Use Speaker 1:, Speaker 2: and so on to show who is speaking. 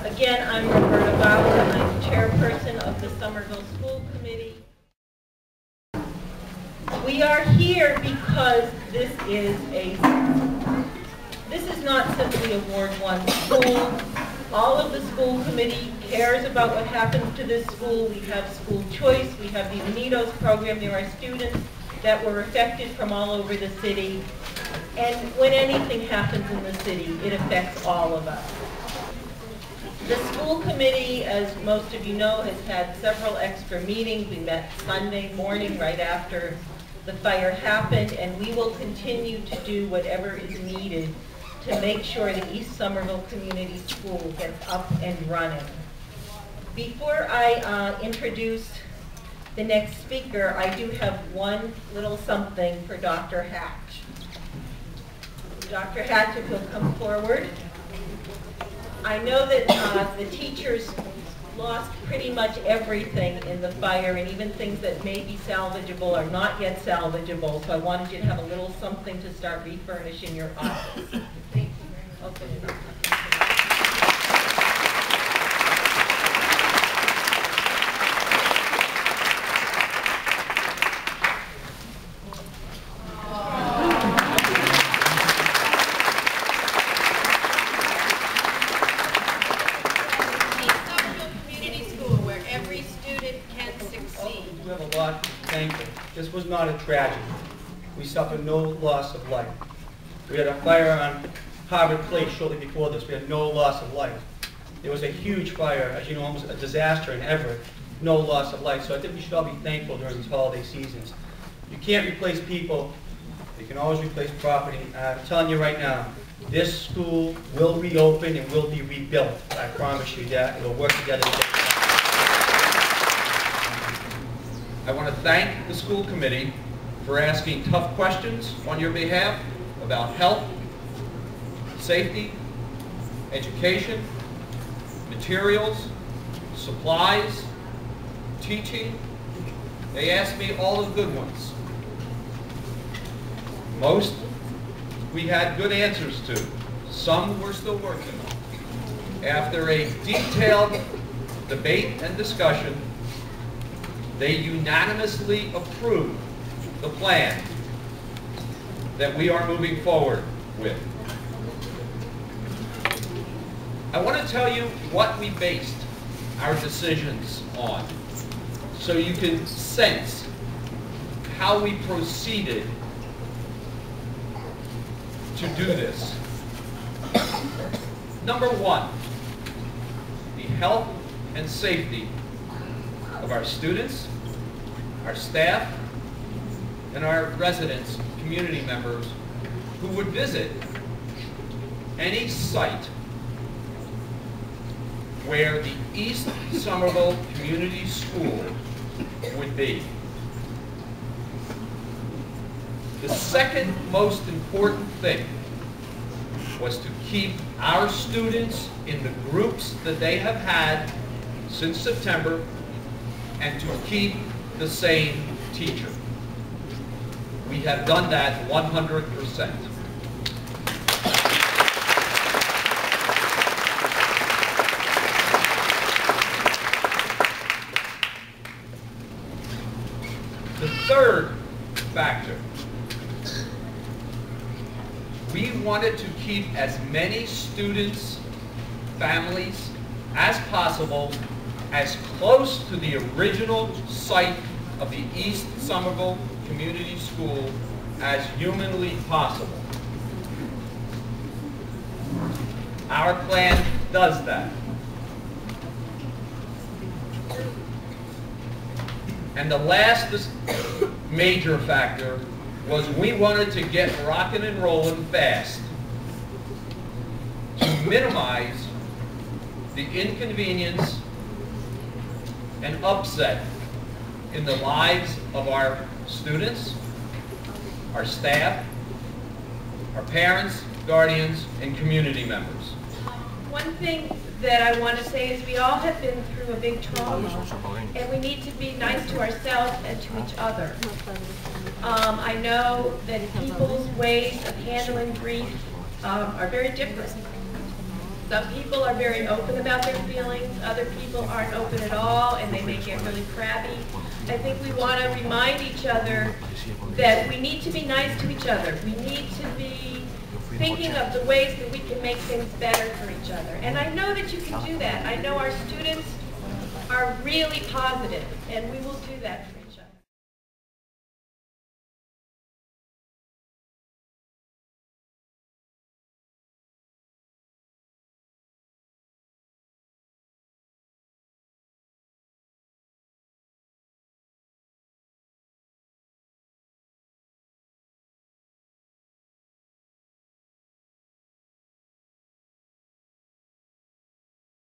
Speaker 1: Again, I'm Roberta Bauer. I'm chairperson of the Somerville School Committee. We are here because this is not simply a Ward 1 school. All of the school committee cares about what happens to this school. We have school choice. We have the Unidos program. There are students that were affected from all over the city. And when anything happens in the city, it affects all of us. The school committee, as most of you know, has had several extra meetings. We met Sunday morning right after the fire happened, and we will continue to do whatever is needed to make sure the East Somerville Community School gets up and running. Before I introduce the next speaker, I do have one little something for Dr. Hatch. Dr. Hatch, if you'll come forward. I know that the teachers lost pretty much everything in the fire, and even things that may be salvageable are not yet salvageable, so I wanted you to have a little something to start refurnishing your office. Thank you. Okay.
Speaker 2: This was not a tragedy. We suffered no loss of life. We had a fire on Harvard Place shortly before this. We had no loss of life. There was a huge fire, as you know, almost a disaster in Everett. No loss of life. So I think we should all be thankful during these holiday seasons. You can't replace people. You can always replace property. I'm telling you right now, this school will reopen and will be rebuilt. I promise you that. We'll work together to get it.
Speaker 3: I want to thank the school committee for asking tough questions on your behalf about health, safety, education, materials, supplies, teaching. They asked me all the good ones. Most we had good answers to. Some we're still working on. After a detailed debate and discussion, they unanimously approved the plan that we are moving forward with. I want to tell you what we based our decisions on, so you can sense how we proceeded to do this. Number one, the health and safety of our students, our staff, and our residents, community members who would visit any site where the East Somerville Community School would be. The second most important thing was to keep our students in the groups that they have had since September and to keep the same teacher. We have done that 100%. The third factor, we wanted to keep as many students, families as possible as close to the original site of the East Somerville Community School as humanly possible. Our plan does that. And the last major factor was we wanted to get rocking and rolling fast to minimize the inconvenience and upset in the lives of our students, our staff, our parents, guardians, and community members.
Speaker 4: One thing that I want to say is we all have been through a big trauma, and we need to be nice to ourselves and to each other. I know that people's ways of handling grief are very different. Some people are very open about their feelings, other people aren't open at all, and they may get really crabby. I think we want to remind each other that we need to be nice to each other. We need to be thinking of the ways that we can make things better for each other. And I know that you can do that. I know our students are really positive, and we will do that for you.